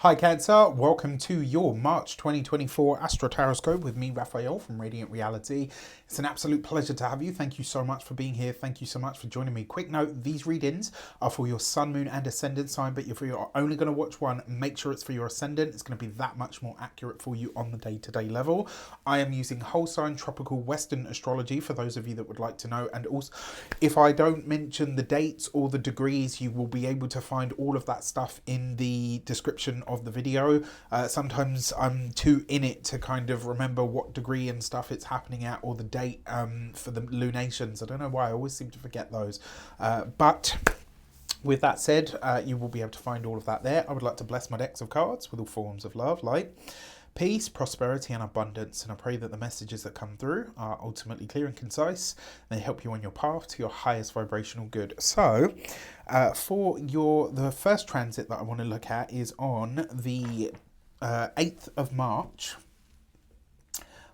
Hi Cancer, welcome to your March 2024 Astro Tarot with me, Raphael from Reydiant Reality. It's an absolute pleasure to have you. Thank you so much for being here. Thank you so much for joining me. Quick note, these readings are for your Sun, Moon and Ascendant sign, but if you're only going to watch one, make sure it's for your Ascendant. It's going to be that much more accurate for you on the day-to-day level. I am using whole sign tropical Western astrology for those of you that would like to know. And also, if I don't mention the dates or the degrees, you will be able to find all of that stuff in the description of the video. Sometimes I'm too in it to kind of remember what degree and stuff it's happening at or the date for the lunations. I don't know why, I always seem to forget those. But with that said, you will be able to find all of that there. I would like to bless my decks of cards with all forms of love, light, peace, prosperity and abundance, and I pray that the messages that come through are ultimately clear and concise. They help you on your path to your highest vibrational good. So for the first transit that I want to look at is on the 8th of March.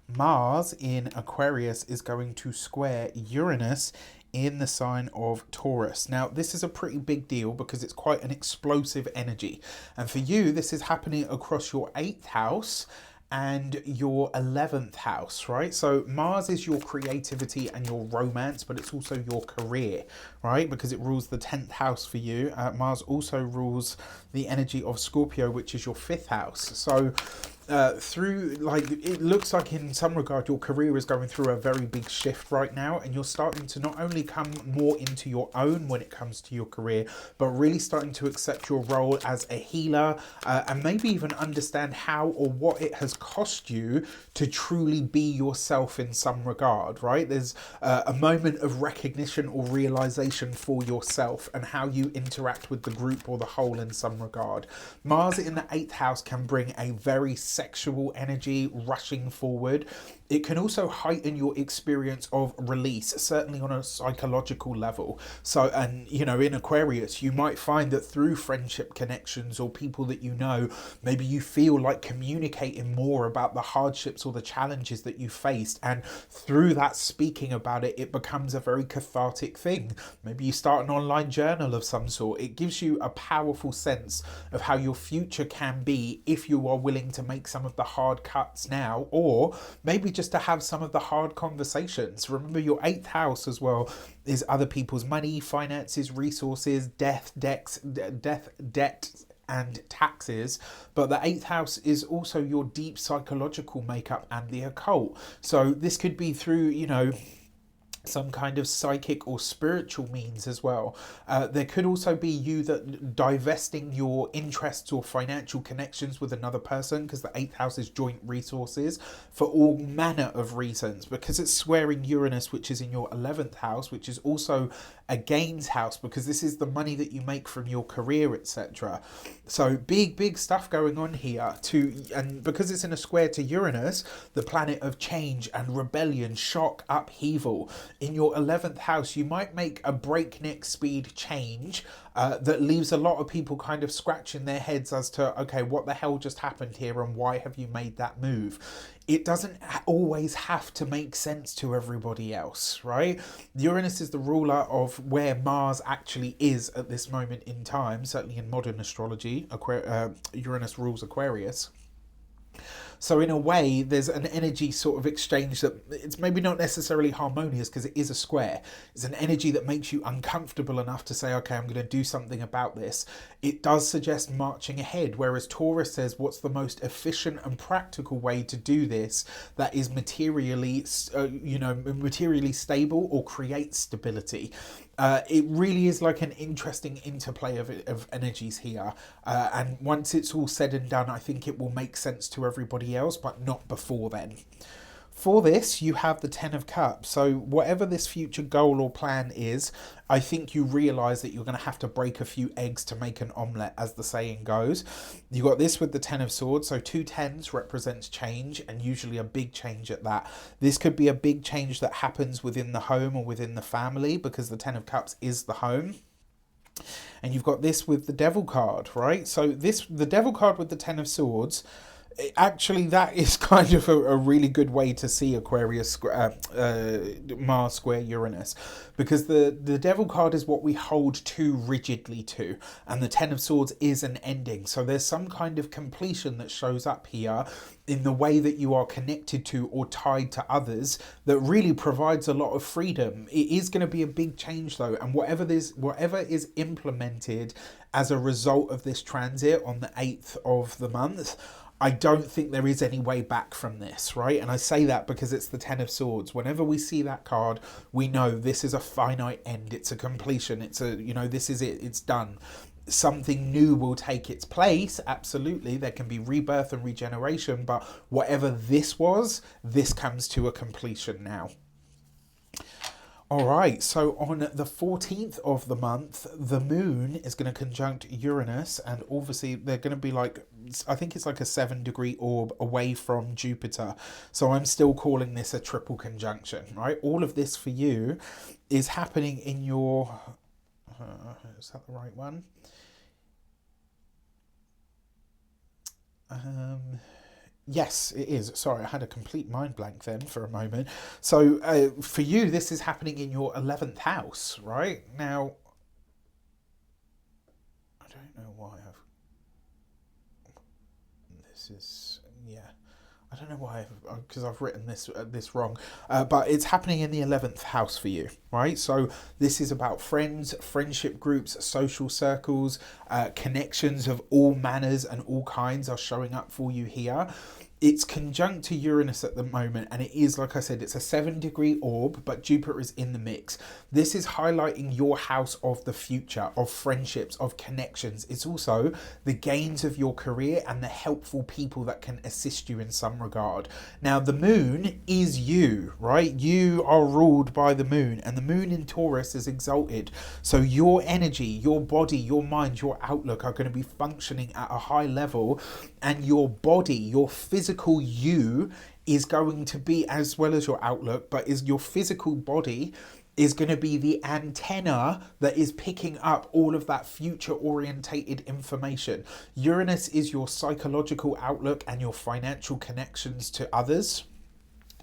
Mars in Aquarius is going to square Uranus in the sign of Taurus. Now, this is a pretty big deal because it's quite an explosive energy. And for you, this is happening across your 8th house and your 11th house, right? So Mars is your creativity and your romance, but it's also your career, right? Because it rules the 10th house for you. Mars also rules the energy of Scorpio, which is your 5th house. So it looks like in some regard your career is going through a very big shift right now, and you're starting to not only come more into your own when it comes to your career, but really starting to accept your role as a healer, and maybe even understand how or what it has cost you to truly be yourself in some regard, right? There's a moment of recognition or realization for yourself and how you interact with the group or the whole in some regard. Mars in the 8th house can bring a very sexual energy rushing forward. It can also heighten your experience of release, certainly on a psychological level. So, and you know, in Aquarius, you might find that through friendship connections or people that you know, maybe you feel like communicating more about the hardships or the challenges that you faced. And through that speaking about it, it becomes a very cathartic thing. Maybe you start an online journal of some sort. It gives you a powerful sense of how your future can be if you are willing to make some of the hard cuts now, or maybe just to have some of the hard conversations. Remember, your 8th house as well is other people's money, finances, resources, debt, and taxes, but the 8th house is also your deep psychological makeup and the occult. So this could be through, you know, some kind of psychic or spiritual means as well. There could also be you that divesting your interests or financial connections with another person, because the 8th house is joint resources for all manner of reasons, because it's squaring Uranus, which is in your 11th house, which is also a gains house, because this is the money that you make from your career, etc. So big stuff going on here and because it's in a square to Uranus, the planet of change and rebellion, shock, upheaval. In your 11th house, you might make a breakneck speed change that leaves a lot of people kind of scratching their heads as to, okay, what the hell just happened here and why have you made that move? It doesn't always have to make sense to everybody else, right? Uranus is the ruler of where Mars actually is at this moment in time, certainly in modern astrology. Uranus rules Aquarius. So in a way, there's an energy sort of exchange that it's maybe not necessarily harmonious because it is a square. It's an energy that makes you uncomfortable enough to say, okay, I'm going to do something about this. It does suggest marching ahead, whereas Taurus says, what's the most efficient and practical way to do this that is materially stable or creates stability? It really is like an interesting interplay of energies here. And once it's all said and done, I think it will make sense to everybody else, but not before then. For this, you have the 10 of Cups. So whatever this future goal or plan is, I think you realise that you're going to have to break a few eggs to make an omelette, as the saying goes. You got this with the 10 of Swords. So 2 10s represents change, and usually a big change at that. This could be a big change that happens within the home or within the family, because the 10 of Cups is the home. And you've got this with the Devil card, right? So the Devil card with the 10 of Swords Actually, that is kind of a really good way to see Aquarius, Mars square Uranus, because the Devil card is what we hold too rigidly to, and the Ten of Swords is an ending. So there's some kind of completion that shows up here in the way that you are connected to or tied to others that really provides a lot of freedom. It is going to be a big change though, and whatever is implemented as a result of this transit on the 8th of the month, I don't think there is any way back from this, right? And I say that because it's the Ten of Swords. Whenever we see that card, we know this is a finite end. It's a completion. It's a, this is it. It's done. Something new will take its place. Absolutely. There can be rebirth and regeneration, but whatever this was, this comes to a completion now. All right, so on the 14th of the month, the moon is going to conjunct Uranus, and obviously they're going to be like, I think it's like a 7-degree orb away from Jupiter. So I'm still calling this a triple conjunction, right? All of this for you is happening in your, is that the right one? Yes, it is. Sorry, I had a complete mind blank then for a moment. So for you, this is happening in your 11th house, right? Now, I don't know why I don't know why, because I've written this wrong, but it's happening in the 11th house for you, right? So this is about friends, friendship groups, social circles, connections of all manners and all kinds are showing up for you here. It's conjunct to Uranus at the moment, and it is, like I said, it's a 7-degree orb, but Jupiter is in the mix. This is highlighting your house of the future, of friendships, of connections. It's also the gains of your career and the helpful people that can assist you in some regard. Now, the moon is you, right? You are ruled by the moon, and the moon in Taurus is exalted. So your energy, your body, your mind, your outlook are going to be functioning at a high level, and your body, your physical you is going to be, as well as your outlook, but is your physical body is going to be the antenna that is picking up all of that future orientated information. Uranus is your psychological outlook and your financial connections to others.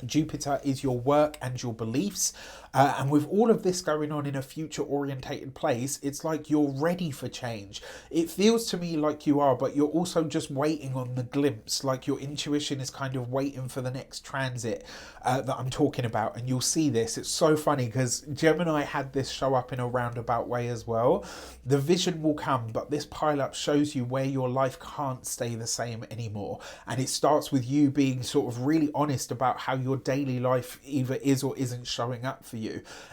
Jupiter is your work and your beliefs. And with all of this going on in a future orientated place, it's like you're ready for change. It feels to me like you are, but you're also just waiting on the glimpse, like your intuition is kind of waiting for the next transit that I'm talking about. And you'll see this. It's so funny because Gemini had this show up in a roundabout way as well. The vision will come, but this pile up shows you where your life can't stay the same anymore. And it starts with you being sort of really honest about how your daily life either is or isn't showing up for you.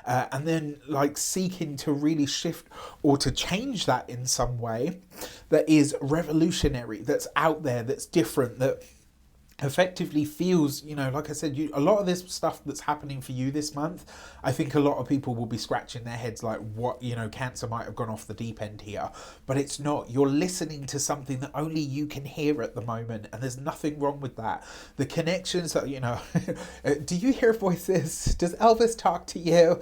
And then like seeking to really shift or to change that in some way that is revolutionary, that's out there, that's different, that effectively feels, like I said, a lot of this stuff that's happening for you this month, I think a lot of people will be scratching their heads like, what, Cancer might have gone off the deep end here, but it's not. You're listening to something that only you can hear at the moment, and there's nothing wrong with that. The connections that, do you hear voices? Does Elvis talk to you?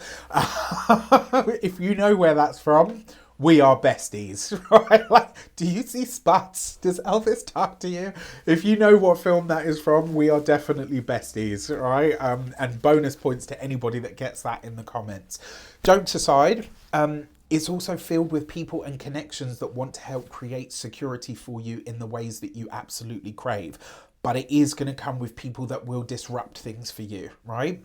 If you know where that's from, we are besties, right? Like, do you see spots? Does Elvis talk to you? If you know what film that is from, we are definitely besties, right? And bonus points to anybody that gets that in the comments. Jokes aside, it's also filled with people and connections that want to help create security for you in the ways that you absolutely crave. But it is going to come with people that will disrupt things for you, right?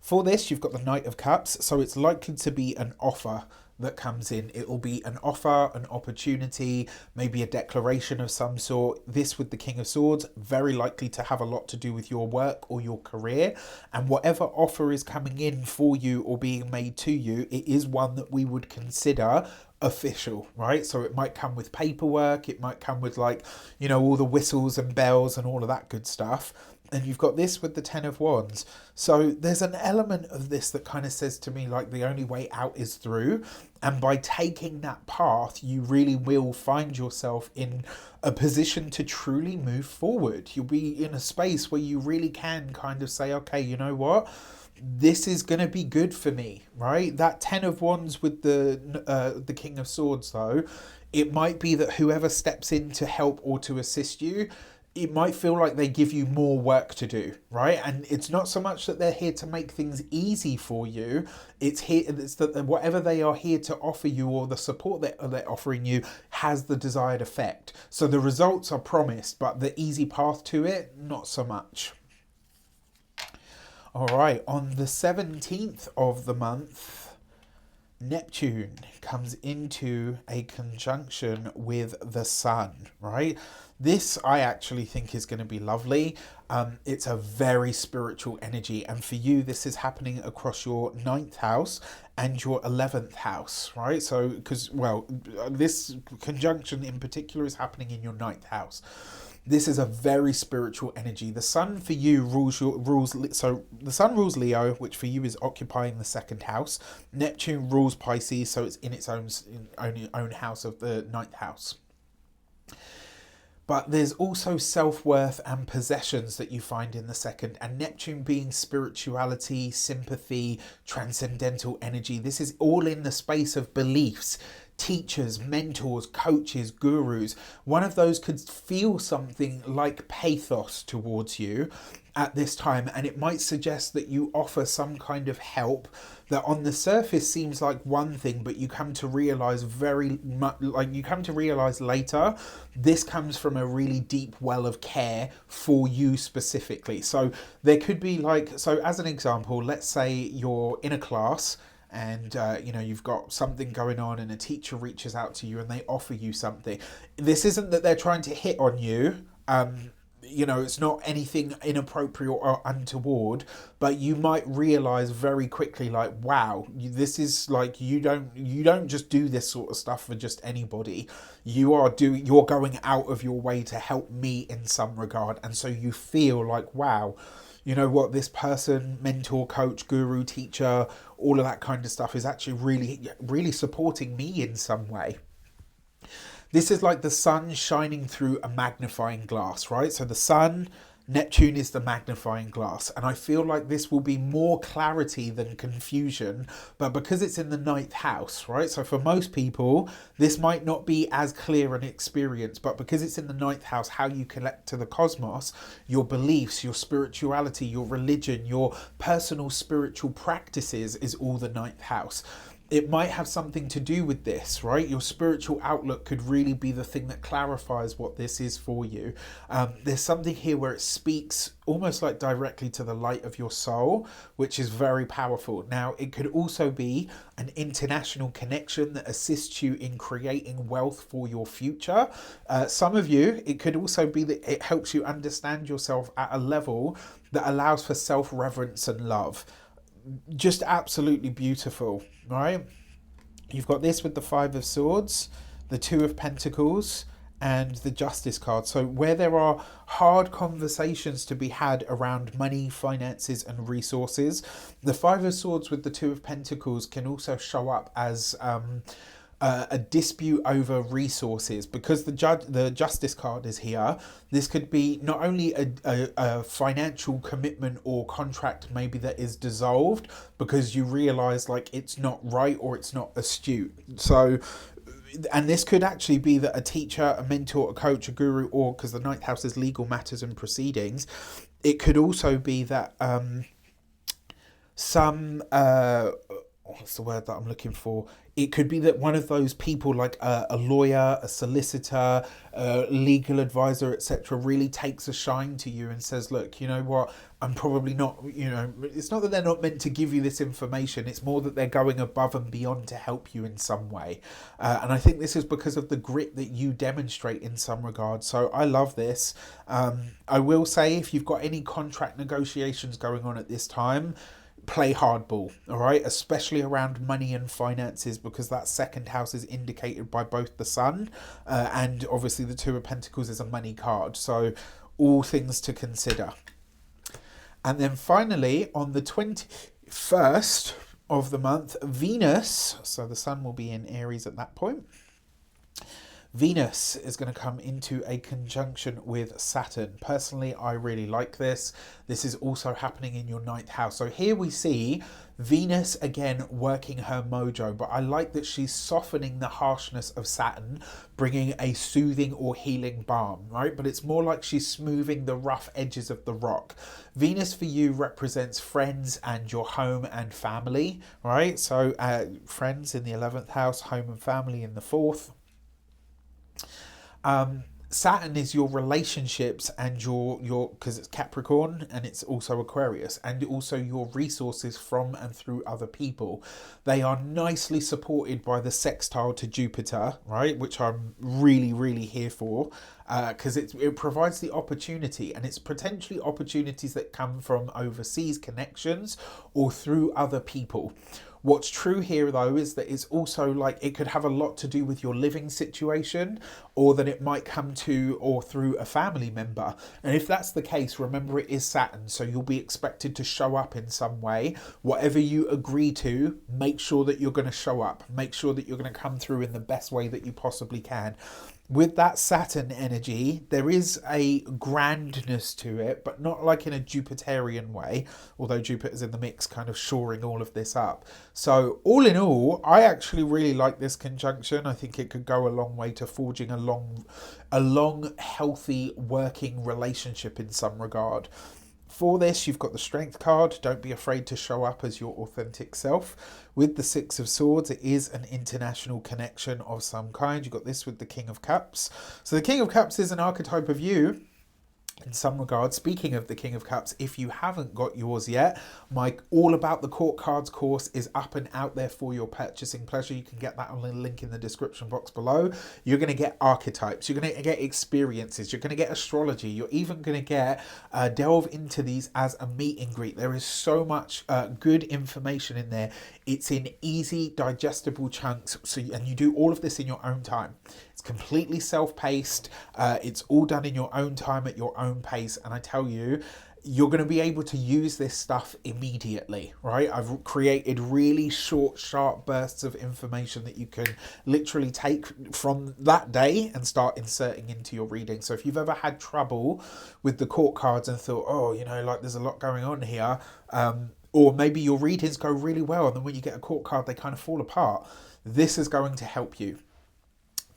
For this, you've got the Knight of Cups, so it's likely to be an offer that comes in. It will be an offer, an opportunity, maybe a declaration of some sort. This with the King of Swords, very likely to have a lot to do with your work or your career. And whatever offer is coming in for you or being made to you, it is one that we would consider official, right? So it might come with paperwork, it might come with like, all the whistles and bells and all of that good stuff. And you've got this with the Ten of Wands. So there's an element of this that kind of says to me like the only way out is through. And by taking that path, you really will find yourself in a position to truly move forward. You'll be in a space where you really can kind of say, okay, you know what? This is going to be good for me, right? That Ten of Wands with the King of Swords, though, it might be that whoever steps in to help or to assist you, it might feel like they give you more work to do, right? And it's not so much that they're here to make things easy for you. It's that whatever they are here to offer you, or the support that they're offering you, has the desired effect. So the results are promised, but the easy path to it, not so much. All right, on the 17th of the month, Neptune comes into a conjunction with the Sun, right? This I actually think is going to be lovely. It's a very spiritual energy, and for you this is happening across your 9th house and your 11th house, right? So because, well, this conjunction in particular is happening in your 9th house. This is a very spiritual energy. The Sun for you so the Sun rules Leo, which for you is occupying the 2nd house. Neptune rules Pisces, so it's in its own house of the 9th house. But there's also self-worth and possessions that you find in the 2nd, and Neptune being spirituality, sympathy, transcendental energy. This is all in the space of beliefs, teachers, mentors, coaches, gurus. One of those could feel something like pathos towards you at this time, and it might suggest that you offer some kind of help that on the surface seems like one thing, but you come to realize later this comes from a really deep well of care for you specifically. So there could be so as an example, let's say you're in a class and you've got something going on and a teacher reaches out to you and they offer you something. This isn't that they're trying to hit on you. It's not anything inappropriate or untoward, but you might realize very quickly, wow, this is you don't just do this sort of stuff for just anybody. You're going out of your way to help me in some regard, and so you feel like, wow, you know what, this person, mentor, coach, guru, teacher, all of that kind of stuff is actually really, really supporting me in some way. This is like the sun shining through a magnifying glass, right? So the sun, Neptune is the magnifying glass. And I feel like this will be more clarity than confusion, but because it's in the 9th house, right? So for most people, this might not be as clear an experience, but because it's in the 9th house, how you connect to the cosmos, your beliefs, your spirituality, your religion, your personal spiritual practices is all the 9th house. It might have something to do with this, right? Your spiritual outlook could really be the thing that clarifies what this is for you. There's something here where it speaks almost like directly to the light of your soul, which is very powerful. Now, it could also be an international connection that assists you in creating wealth for your future. Some of you, it could also be that it helps you understand yourself at a level that allows for self-reverence and love. Just absolutely beautiful, right? You've got this with the 5 of Swords, the 2 of Pentacles, and the Justice card. So where there are hard conversations to be had around money, finances, and resources, the 5 of Swords with the 2 of Pentacles can also show up as a dispute over resources, because the Justice card is here. This could be not only a financial commitment or contract maybe that is dissolved because you realize it's not right or it's not astute. So, and this could actually be that a teacher, a mentor, a coach, a guru, or because the 9th house is legal matters and proceedings, it could also be that what's the word that I'm looking for? It could be that one of those people, like a lawyer, a solicitor, a legal advisor, etc., really takes a shine to you and says, look, you know what, I'm probably not, it's not that they're not meant to give you this information. It's more that they're going above and beyond to help you in some way. And I think this is because of the grit that you demonstrate in some regard. So I love this. I will say, if you've got any contract negotiations going on at this time, play hardball, all right, especially around money and finances, because that 2nd house is indicated by both the Sun and obviously the 2 of Pentacles is a money card. So all things to consider. And then finally, on the 21st of the month, Venus, so the Sun will be in Aries at that point, Venus is going to come into a conjunction with Saturn. Personally, I really like this. This is also happening in your 9th house. So here we see Venus again working her mojo, but I like that she's softening the harshness of Saturn, bringing a soothing or healing balm, right? But it's more like she's smoothing the rough edges of the rock. Venus for you represents friends and your home and family, right? So friends in the 11th house, home and family in the 4th. Saturn is your relationships and your because it's Capricorn and it's also Aquarius, and also your resources from and through other people. They are nicely supported by the sextile to Jupiter, right, which I'm really here for, because it provides the opportunity, and it's potentially opportunities that come from overseas connections or through other people. What's true here, though, is that it's also like it could have a lot to do with your living situation, or that it might come to or through a family member. And if that's the case, remember it is Saturn, so you'll be expected to show up in some way. Whatever you agree to, make sure that you're going to show up. Make sure that you're going to come through in the best way that you possibly can. With that Saturn energy, there is a grandness to it, but not like in a Jupiterian way, although Jupiter's in the mix, kind of shoring all of this up. So all in all, I actually really like this conjunction. I think it could go a long way to forging a long, healthy, working relationship in some regard. For this, you've got the Strength card. Don't be afraid to show up as your authentic self. With the Six of Swords, it is an international connection of some kind. You've got this with the King of Cups. So the King of Cups is an archetype of you in some regard. Speaking of the King of Cups, if you haven't got yours yet, my All About the Court Cards course is up and out there for your purchasing pleasure. You can get that on the link in the description box below. You're going to get archetypes, you're going to get experiences, you're going to get astrology, you're even going to get delve into these as a meet and greet. There is so much good information in there. It's in easy digestible chunks, and you do all of this in your own time. It's completely self-paced. It's all done in your own time at your own pace. And I tell you, you're going to be able to use this stuff immediately, right? I've created really short, sharp bursts of information that you can literally take from that day and start inserting into your reading. So if you've ever had trouble with the court cards and thought, oh, like there's a lot going on here, or maybe your readings go really well, and then when you get a court card, they kind of fall apart, this is going to help you.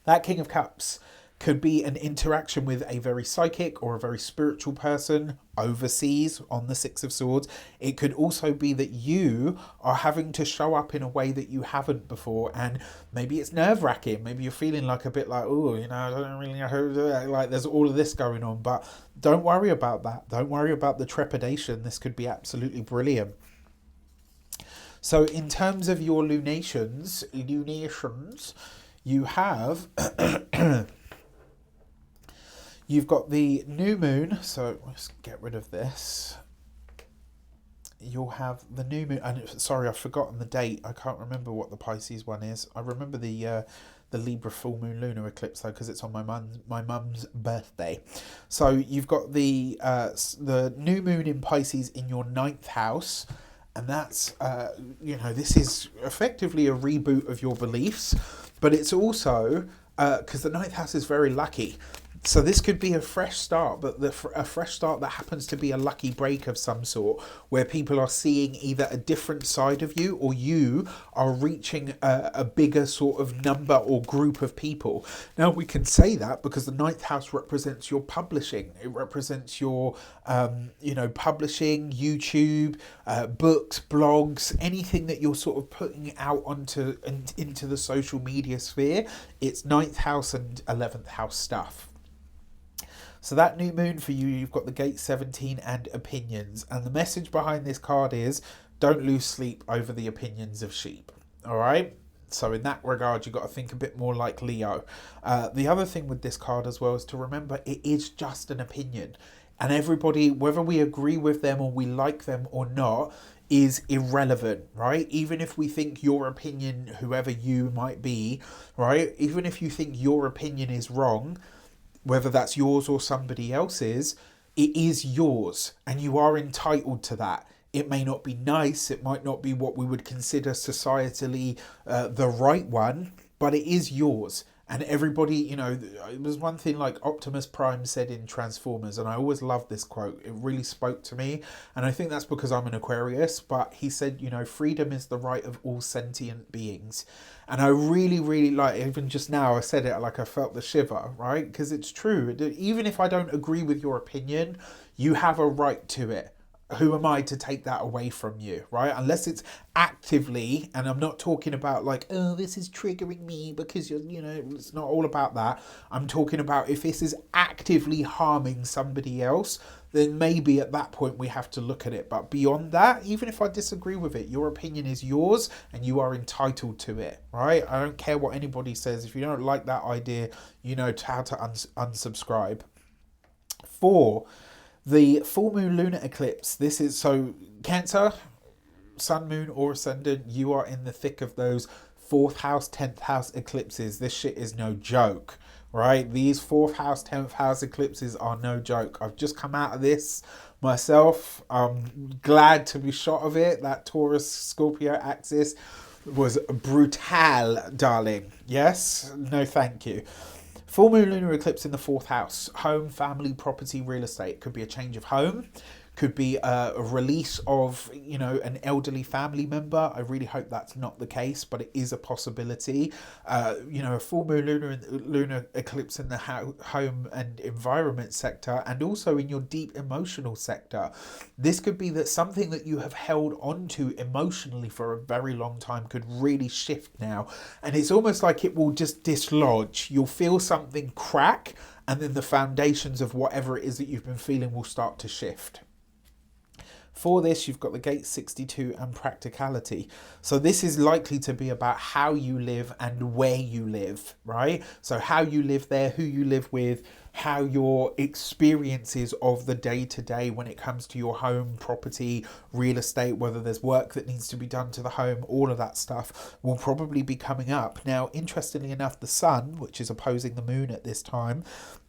That King of Cups could be an interaction with a very psychic or a very spiritual person overseas on the Six of Swords. It could also be that you are having to show up in a way that you haven't before, and maybe it's nerve-wracking. Maybe you're feeling like a bit like, oh, I don't really know how to do it. Like there's all of this going on, but don't worry about that. Don't worry about the trepidation. This could be absolutely brilliant. So in terms of your lunations, you have you've got the new moon. So let's get rid of this. You'll have the new moon, and sorry, I've forgotten the date. I can't remember what the Pisces one is. I remember the Libra full moon lunar eclipse though, because it's on my mum's birthday. So you've got the new moon in Pisces in your 9th house. And that's, this is effectively a reboot of your beliefs, but it's also, because the 9th house is very lucky. So this could be a fresh start, but a fresh start that happens to be a lucky break of some sort, where people are seeing either a different side of you, or you are reaching a bigger sort of number or group of people. Now we can say that because the 9th house represents your publishing. It represents your, publishing, YouTube, books, blogs, anything that you're sort of putting out into the social media sphere. It's 9th house and 11th house stuff. So that new moon for you, you've got the gate 17 and opinions. And the message behind this card is, don't lose sleep over the opinions of sheep. All right? So in that regard, you've got to think a bit more like Leo. The other thing with this card as well is to remember it is just an opinion. And everybody, whether we agree with them or we like them or not, is irrelevant, right? Even if we think your opinion, whoever you might be, right? Even if you think your opinion is wrong, whether that's yours or somebody else's, it is yours and you are entitled to that. It may not be nice, it might not be what we would consider societally the right one, but it is yours. And everybody, you know, it was one thing like Optimus Prime said in Transformers, and I always loved this quote. It really spoke to me. And I think that's because I'm an Aquarius, but he said, you know, freedom is the right of all sentient beings. And I really, really like, even just now I said it like I felt the shiver, right? Because it's true. Even if I don't agree with your opinion, you have a right to it. Who am I to take that away from you, right? Unless it's actively, and I'm not talking about like, oh, this is triggering me because you're, you know, it's not all about that. I'm talking about if this is actively harming somebody else, then maybe at that point we have to look at it. But beyond that, even if I disagree with it, your opinion is yours and you are entitled to it, right? I don't care what anybody says. If you don't like that idea, you know how to unsubscribe. 4, the full moon lunar eclipse. This is so Cancer, sun, moon, or ascendant. You are in the thick of those 4th house, 10th house eclipses. This shit is no joke, right? These 4th house, 10th house eclipses are no joke. I've just come out of this myself. I'm glad to be shot of it. That Taurus Scorpio axis was brutal, darling. Yes? No, thank you. Full moon lunar eclipse in the 4th house. Home, family, property, real estate. Could be a change of home. Could be a release of, you know, an elderly family member. I really hope that's not the case, but it is a possibility. You know, a full moon lunar eclipse in the home and environment sector, and also in your deep emotional sector. This could be that something that you have held on to emotionally for a very long time could really shift now. And it's almost like it will just dislodge. You'll feel something crack, and then the foundations of whatever it is that you've been feeling will start to shift. For this, you've got the gate 62 and practicality. So this is likely to be about how you live and where you live, right? So how you live there, who you live with, how your experiences of the day-to-day when it comes to your home, property, real estate, whether there's work that needs to be done to the home, all of that stuff will probably be coming up. Now, interestingly enough, the sun, which is opposing the moon at this time,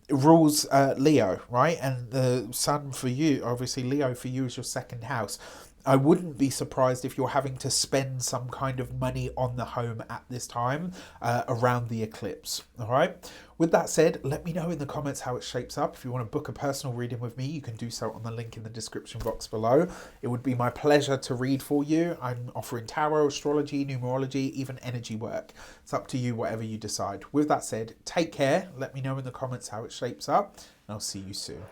rules Leo, right? And the sun for you, obviously Leo for you is your 2nd house. I wouldn't be surprised if you're having to spend some kind of money on the home at this time around the eclipse. All right. With that said, let me know in the comments how it shapes up. If you want to book a personal reading with me, you can do so on the link in the description box below. It would be my pleasure to read for you. I'm offering tarot, astrology, numerology, even energy work. It's up to you, whatever you decide. With that said, take care. Let me know in the comments how it shapes up, and I'll see you soon.